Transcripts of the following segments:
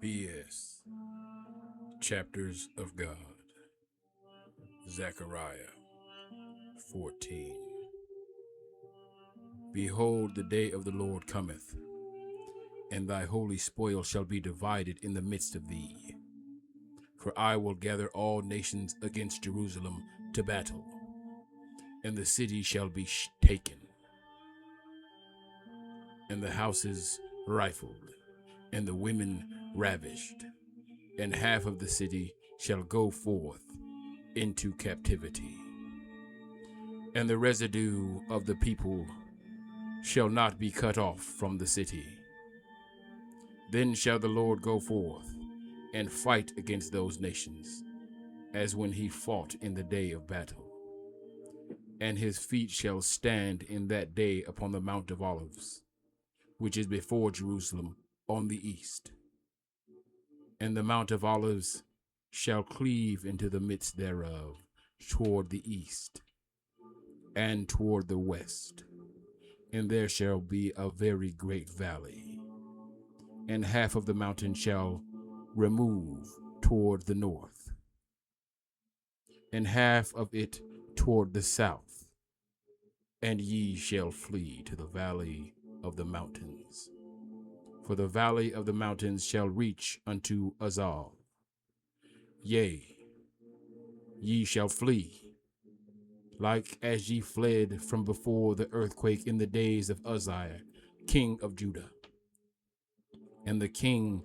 B.S. Chapters of God. Zechariah 14. Behold, the day of the Lord cometh, and thy holy spoil shall be divided in the midst of thee. For I will gather all nations against Jerusalem to battle, and the city shall be taken, and the houses rifled, and the women ravished, and half of the city shall go forth into captivity. And the residue of the people shall not be cut off from the city. Then shall the Lord go forth and fight against those nations, as when he fought in the day of battle. And his feet shall stand in that day upon the Mount of Olives, which is before Jerusalem on the east. And the Mount of Olives shall cleave into the midst thereof toward the east and toward the west. And there shall be a very great valley, and half of the mountain shall remove toward the north, and half of it toward the south, and ye shall flee to the valley of the mountains. For the valley of the mountains shall reach unto Azal. Yea, ye shall flee, like as ye fled from before the earthquake in the days of Uzziah, king of Judah. And the king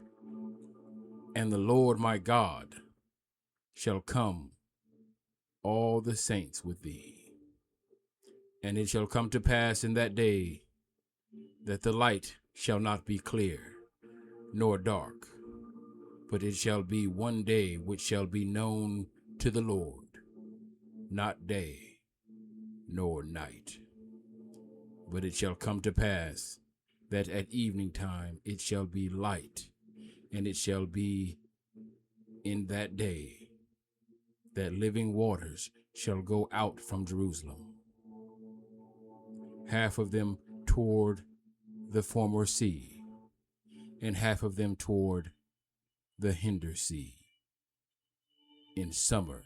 and the Lord my God shall come, all the saints with thee. And it shall come to pass in that day that the light shall not be clear, nor dark, but it shall be one day which shall be known to the Lord, not day nor night. But it shall come to pass that at evening time it shall be light, and it shall be in that day that living waters shall go out from Jerusalem, half of them toward the former sea, and half of them toward the hinder sea. In summer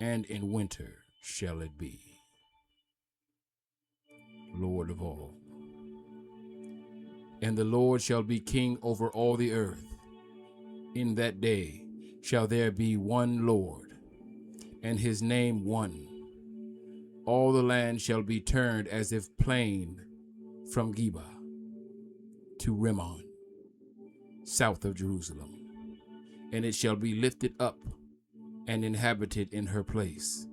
and in winter shall it be. Lord of all. And the Lord shall be king over all the earth. In that day shall there be one Lord, and his name one. All the land shall be turned as if plain from Geba to Rimmon, south of Jerusalem. And it shall be lifted up and inhabited in her place,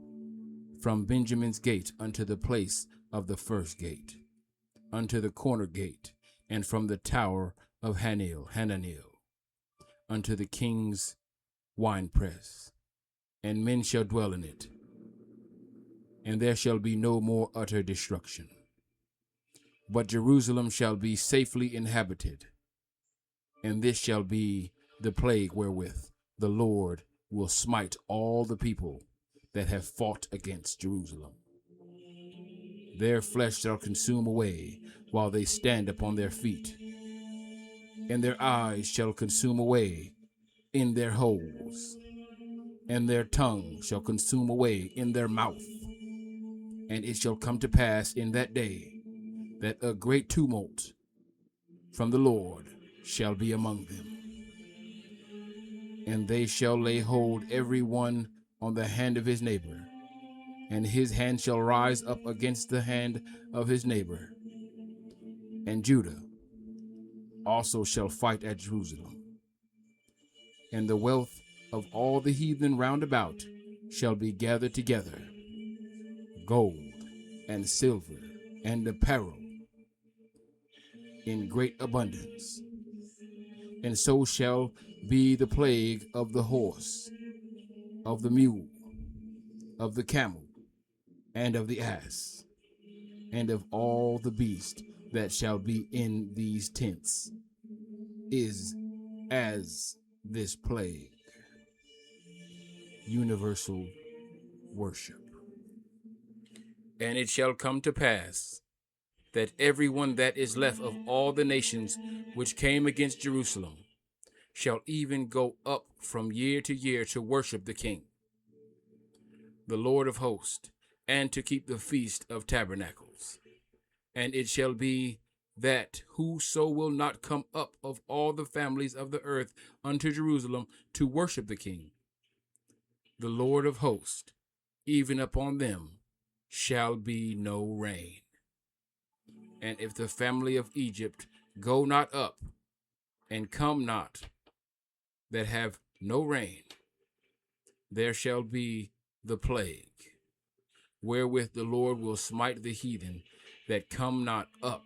from Benjamin's gate unto the place of the first gate, unto the corner gate, and from the tower of Hananel, unto the king's winepress. And men shall dwell in it, and there shall be no more utter destruction. But Jerusalem shall be safely inhabited, and this shall be the plague wherewith the Lord will smite all the people that have fought against Jerusalem. Their flesh shall consume away while they stand upon their feet, and their eyes shall consume away in their holes, and their tongue shall consume away in their mouth. And it shall come to pass in that day that a great tumult from the Lord shall be among them. And they shall lay hold every one on the hand of his neighbor, and his hand shall rise up against the hand of his neighbor. And Judah also shall fight at Jerusalem. And the wealth of all the heathen round about shall be gathered together, gold and silver and apparel in great abundance. And so shall be the plague of the horse, of the mule, of the camel, and of the ass, and of all the beast that shall be in these tents, is as this plague. Universal worship. And it shall come to pass that everyone that is left of all the nations which came against Jerusalem shall even go up from year to year to worship the King, the Lord of hosts, and to keep the feast of tabernacles. And it shall be that whoso will not come up of all the families of the earth unto Jerusalem to worship the King, the Lord of hosts, even upon them shall be no rain. And if the family of Egypt go not up, and come not, that have no rain, there shall be the plague, wherewith the Lord will smite the heathen that come not up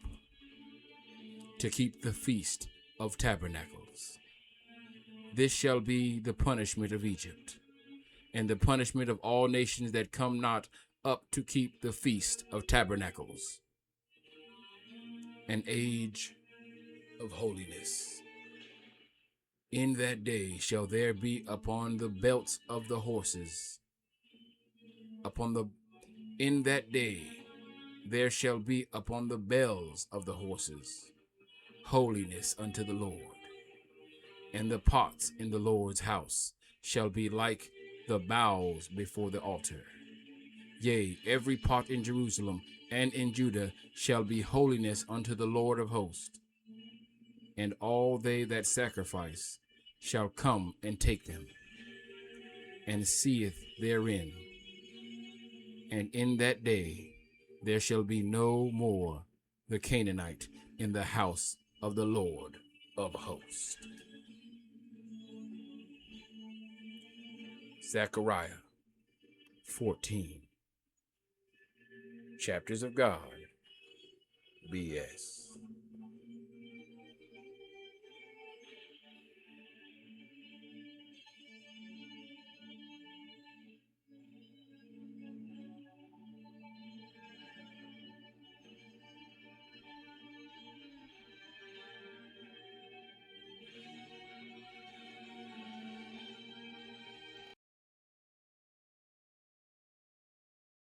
to keep the feast of tabernacles. This shall be the punishment of Egypt, and the punishment of all nations that come not up to keep the feast of tabernacles. An age of holiness. In that day shall there be upon the belts of the horses, in that day there shall be upon the bells of the horses holiness unto the Lord. And the pots in the Lord's house shall be like the bowls before the altar. Yea, every pot in Jerusalem and in Judah shall be holiness unto the Lord of hosts. And all they that sacrifice shall come and take them, and seeth therein. And in that day there shall be no more the Canaanite in the house of the Lord of hosts. Zechariah 14. Chapters of God. BS.